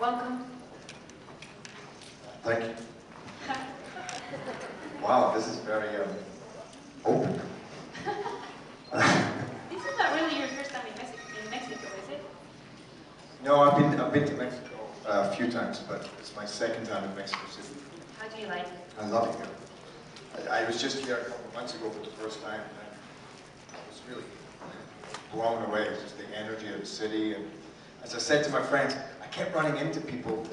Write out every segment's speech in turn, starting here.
Welcome. Thank you. Wow, this is very open. This is not really your first time in Mexico, is it? No, I've been to Mexico a few times, but it's my second time in Mexico City. How do you like it? I love it here. I was just here a couple of months ago for the first time, and I was really blown away. Just the energy of the city, and as I said to my friends, I kept running into people,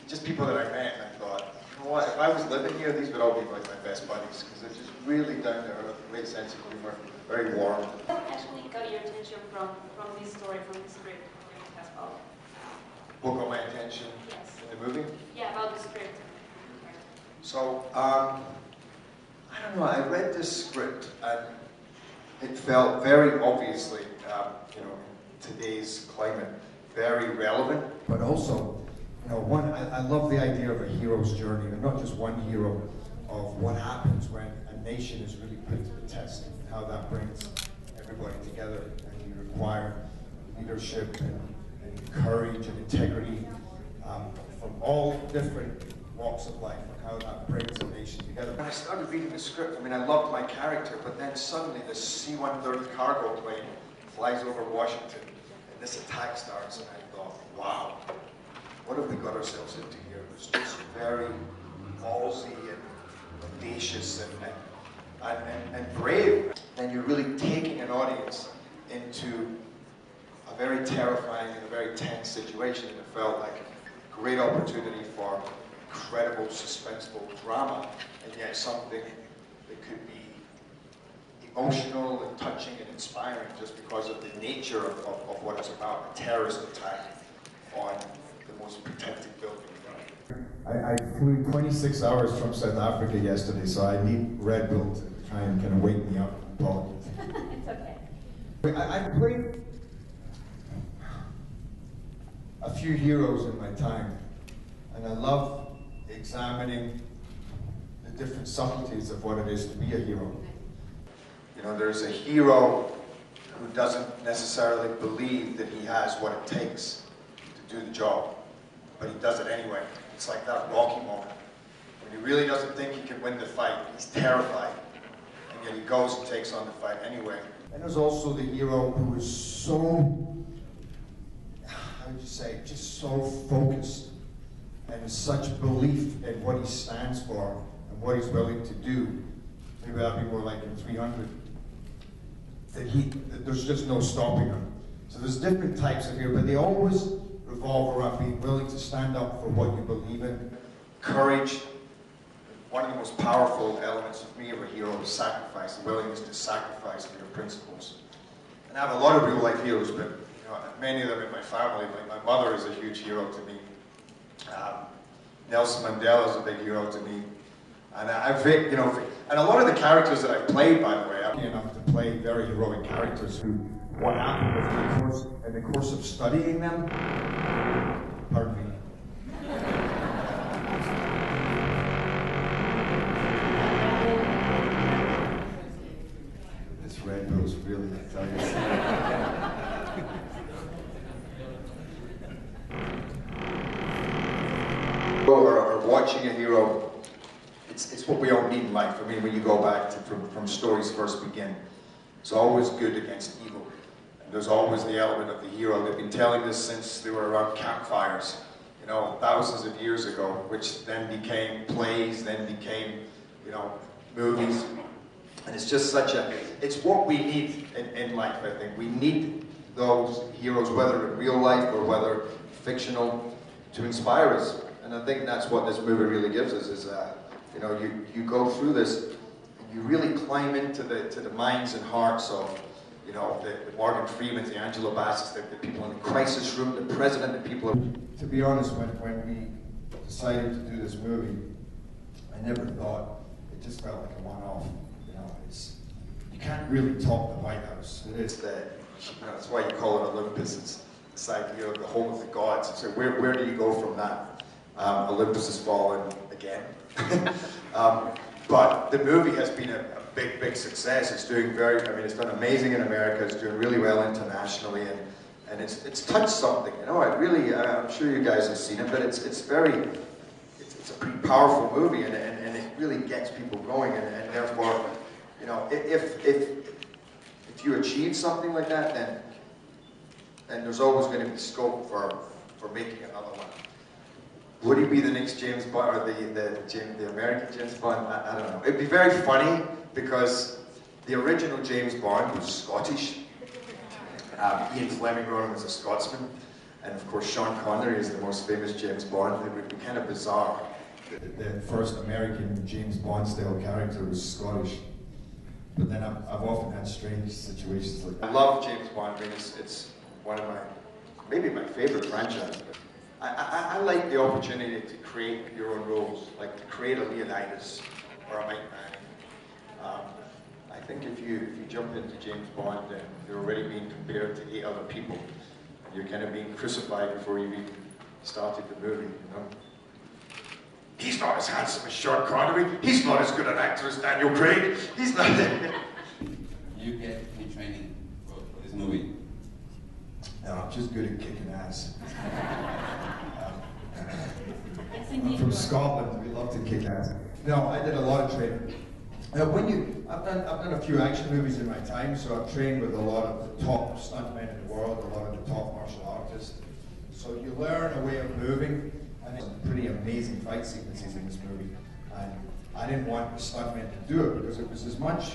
just people that I met, and I thought, you know what, if I was living here, these would all be like my best buddies, because they're just really down there, a great sense of humor, very warm. What actually got your attention from this story, from this script that you have followed? What got my attention in the movie? Yeah, about the script. So, I don't know, I read this script, and it felt very obviously, you know, in today's climate, very relevant. But also, you know, I love the idea of a hero's journey, and not just one hero, of what happens when a nation is really put to the test, and how that brings everybody together, and you require leadership and courage and integrity from all different walks of life, and how that brings a nation together. When I started reading the script, I mean, I loved my character, but then suddenly this C-130 cargo plane flies over Washington, and this attack starts, and I thought, wow, what have we got ourselves into here? It was just very ballsy and audacious and brave. And you're really taking an audience into a very terrifying and a very tense situation, and it felt like a great opportunity for incredible, suspenseful drama, and yet something that could be emotional and touching and inspiring just because of the nature of what it's about, a terrorist attack on the most protected building. I flew 26 hours from South Africa yesterday, so I need Red Bull to try and kind of wake me up and talk. It's okay. I've played a few heroes in my time, and I love examining the different subtleties of what it is to be a hero. You know, there's a hero who doesn't necessarily believe that he has what it takes to do the job, but he does it anyway. It's like that Rocky moment, when he really doesn't think he can win the fight, he's terrified, and yet he goes and takes on the fight anyway. And there's also the hero who is so, how would you say, just so focused, and has such belief in what he stands for and what he's willing to do. Maybe that'd be more like in 300. That there's just no stopping him. So there's different types of hero, but they always revolve around being willing to stand up for what you believe in. Courage. One of the most powerful elements of me of a hero is sacrifice, the willingness to sacrifice for your principles. And I have a lot of real life heroes, but you know, many of them in my family. My mother is a huge hero to me. Nelson Mandela is a big hero to me. And you know, and a lot of the characters that I've played, by the way, I'm lucky enough to play very heroic characters who, what happened was in the course of studying them, pardon me. This Red Bull's really, I tell you. Or watching a hero, it's what we all need in life. I mean, when you go back to from stories first begin, it's always good against evil. And there's always the element of the hero. They've been telling this since they were around campfires, you know, thousands of years ago, which then became plays, then became, you know, movies. And it's just it's what we need in life, I think. We need those heroes, whether in real life or whether fictional, to inspire us. And I think that's what this movie really gives us, is you know, you go through this, and you really climb into the minds and hearts of, you know, the Morgan Freemans, the Angelo Bassett's, the people in the crisis room, the president, the people. To be honest, when we decided to do this movie, I never thought, it just felt like a one-off. You know, you can't really top the White House. It's you know, that's why you call it Olympus. It's like, you know, the home of the gods. So where do you go from that? Olympus has fallen again. But the movie has been a big, big success. It's doing it's done amazing in America. It's doing really well internationally, and and it's touched something. You know, I'm sure you guys have seen it, but it's a pretty powerful movie, and it really gets people going, and therefore, you know, if you achieve something like that, then there's always going to be scope for making another one. Would he be the next James Bond, or the American James Bond? I don't know. It'd be very funny because the original James Bond was Scottish. Ian Fleming wrote him as a Scotsman, and of course Sean Connery is the most famous James Bond. It would be kind of bizarre. The first American James Bond style character was Scottish, but then I've often had strange situations like that. I love James Bond. I mean, it's one of maybe my favorite franchise. I like the opportunity to create your own roles, like to create a Leonidas or a Mike Manning. I think if you jump into James Bond, then you're already being compared to 8 other people, and you're kind of being crucified before you've even started the movie, you know? He's not as handsome as Sean Connery. He's not as good an actor as Daniel Craig. He's not. You get any training for this movie? No, I'm just good at kicking ass. I'm from Scotland. We love to kick ass. No, I did a lot of training. I've done a few action movies in my time, so I've trained with a lot of the top stuntmen in the world, a lot of the top martial artists. So you learn a way of moving, and there's pretty amazing fight sequences in this movie. And I didn't want the stuntmen to do it because it was as much.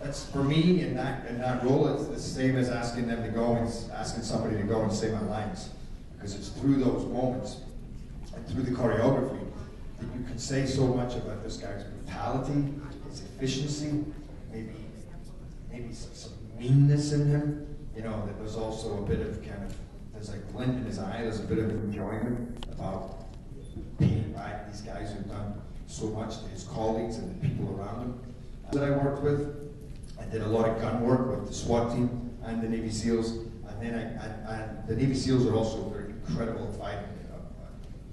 That's for me in that role. It's the same as asking somebody to go and say my lines, because it's through those moments and through the choreography that you can say so much about this guy's brutality, his efficiency, maybe some meanness in him. You know, that there's also a bit of there's a glint in his eye. There's a bit of enjoyment about paying back these guys who've done so much to his colleagues and the people around him that I worked with. I did a lot of gun work with the SWAT team and the Navy SEALs, and then and the Navy SEALs are also very incredible at fighting.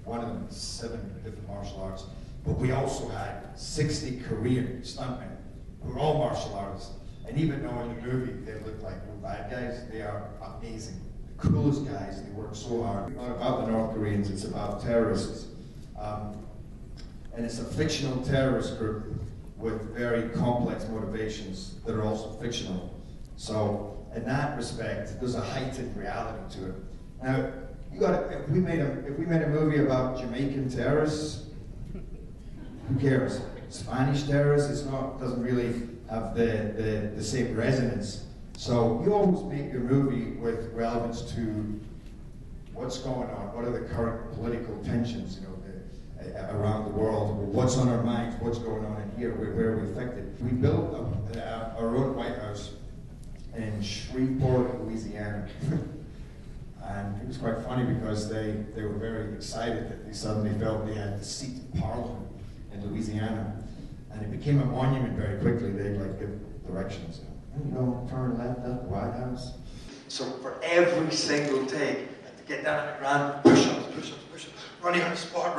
One of them is 7 different martial arts, but we also had 60 Korean stuntmen who are all martial artists. And even though in the movie they look like bad guys, they are amazing. The coolest guys. They work so hard. It's not about the North Koreans. It's about terrorists, and it's a fictional terrorist group with very complex motivations that are also fictional. So in that respect, there's a heightened reality to it. Now, if we made a movie about Jamaican terrorists, who cares? Spanish terrorists, doesn't really have the same resonance. So you always make your movie with relevance to what's going on, what are the current political tensions, you know, around the world, what's on our minds, what's going on in here, where are we affected. We built our own White House in Shreveport, Louisiana. And it was quite funny because they were very excited that they suddenly felt they had the seat in Parliament in Louisiana. And it became a monument very quickly. They'd like give directions. You know, turn left at the White House. So for every single take, to get down on the ground, push-ups, running on the spot.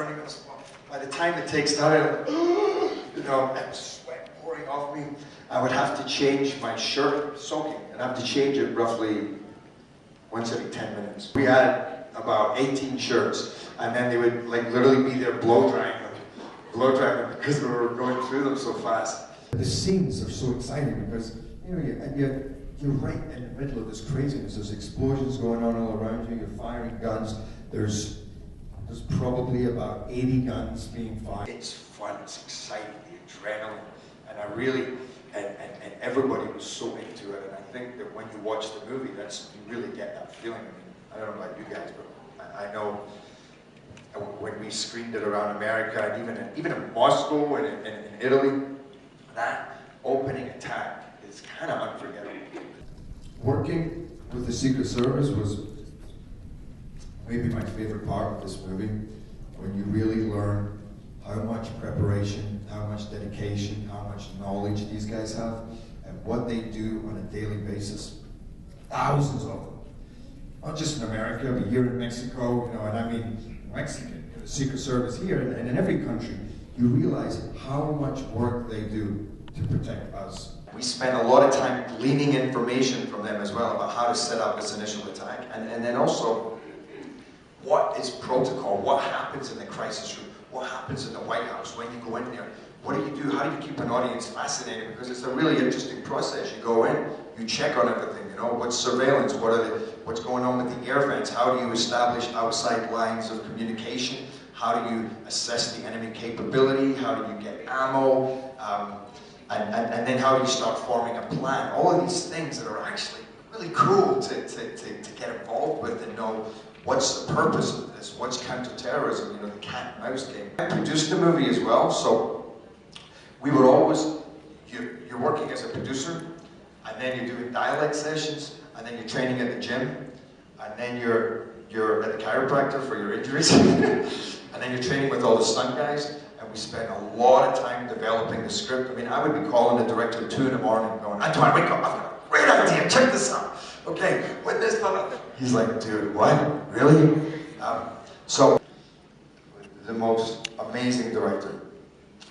By the time the take started, you know, and sweat pouring off me, I would have to change my shirt, soaking, and I have to change it roughly once every 10 minutes. We had about 18 shirts, and then they would like literally be there blow drying them because we were going through them so fast. The scenes are so exciting because you know you're right in the middle of this craziness. There's explosions going on all around you. You're firing guns. There's probably about 80 guns being fired. It's fun. It's exciting. The adrenaline, and I really and everybody was so into it. And I think that when you watch the movie, you really get that feeling. I mean, I don't know about you guys, but I know when we screened it around America, and even in Moscow and in Italy, that opening attack is kind of unforgettable. Working with the Secret Service was maybe my favorite part of this movie, when you really learn how much preparation, how much dedication, how much knowledge these guys have, and what they do on a daily basis. Thousands of them. Not just in America, but here in Mexico, you know, and I mean Mexican, the Secret Service here, and in every country, you realize how much work they do to protect us. we spent a lot of time gleaning information from them as well about how to set up this initial attack, and then also what is protocol, what happens in the crisis room, what happens in the White House when you go in there, what do you do, how do you keep an audience fascinated, because it's a really interesting process. You go in, you check on everything, you know, what's surveillance, what's going on with the air vents, how do you establish outside lines of communication, how do you assess the enemy capability, how do you get ammo, and then how do you start forming a plan. All of these things that are actually really cool to get involved with and know what's the purpose of this, what's counterterrorism, you know, the cat and mouse game. I produced the movie as well, so we were always, you're working as a producer, and then you're doing dialect sessions, and then you're training at the gym, and then you're at the chiropractor for your injuries, and then you're training with all the stunt guys, and we spent a lot of time developing the script. I mean, I would be calling the director at 2 in the morning going, Antoine, wake up, I've got a great idea, check this out. Okay, when this fella, he's like, dude, what? Really? So, the most amazing director,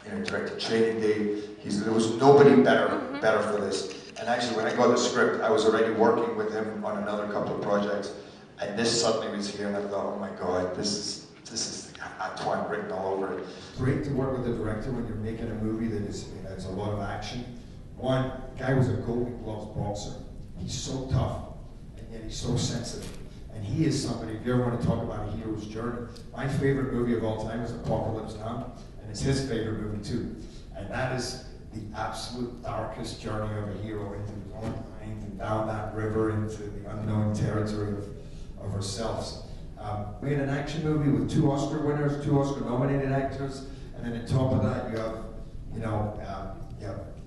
you know, directed Training Day. There was nobody better for this. And actually, when I got the script, I was already working with him on another couple of projects, and this suddenly was here, and I thought, oh my God, this is Antoine written all over it. Great to work with a director when you're making a movie that is, you know, it's a lot of action. One guy was a Golden Gloves boxer. He's so tough, and yet he's so sensitive. And he is somebody, if you ever want to talk about a hero's journey, my favorite movie of all time is Apocalypse Now, and it's his favorite movie too. And that is the absolute darkest journey of a hero into his own mind and down that river into the unknown territory of ourselves. We had an action movie with 2 Oscar winners, 2 Oscar nominated actors, and then on top of that you have, you know,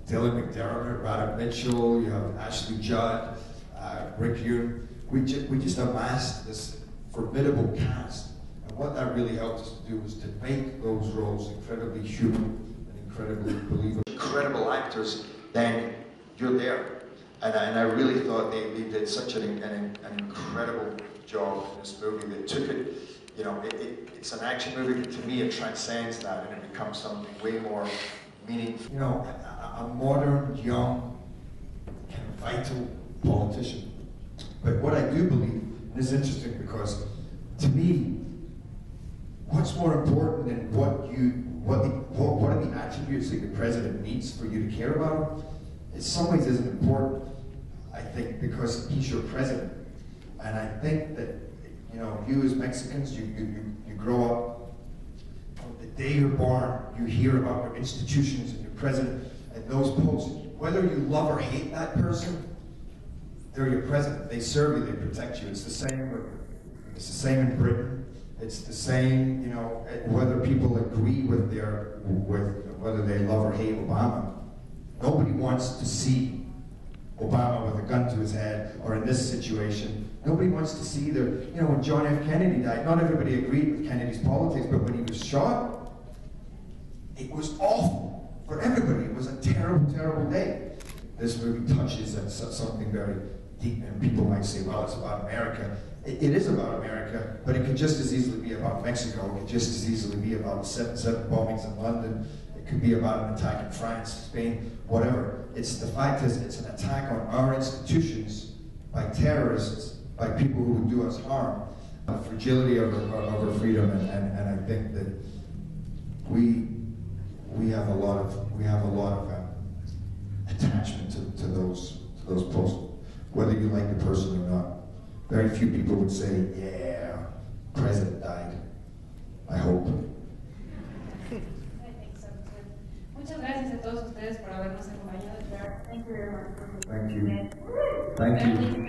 Dylan McDermott, Radha Mitchell, you have Ashley Judd, Rick Yoon. We just amassed this formidable cast, and what that really helped us to do was to make those roles incredibly human and incredibly believable. Incredible actors, then you're there. And I really thought they did such an incredible job in this movie. They took it, you know, it's an action movie, but to me it transcends that and it becomes something way more meaningful. You know, a modern, young, kind of vital politician. But what I do believe, and it's interesting because to me, what's more important than what are the attributes that the president needs for you to care about him? In some ways isn't important, I think, because he's your president. And I think that, you know, you as Mexicans, you grow up, the day you're born, you hear about your institutions and your president and those posts. Whether you love or hate that person, they're your president. They serve you, they protect you. It's the same in Britain. It's the same, you know, whether people agree with whether they love or hate Obama. Nobody wants to see Obama with a gun to his head, or in this situation, nobody wants to see you know, when John F. Kennedy died, not everybody agreed with Kennedy's politics, but when he was shot, it was awful for everybody. It was a terrible, terrible day. This movie touches on something very deep, and people might say, well, it's about America. It is about America, but it could just as easily be about Mexico. It could just as easily be about 7/7 bombings in London. It could be about an attack in France, Spain, whatever. The fact is, it's an attack on our institutions by terrorists, by people who would do us harm, the fragility of our freedom, and I think that we have a lot of attachment to those posts, whether you like the person or not. Very few people would say, yeah, president died. I hope. Muchas gracias a todos ustedes por habernos acompañado. Thank you very much. Thank you. Thank you.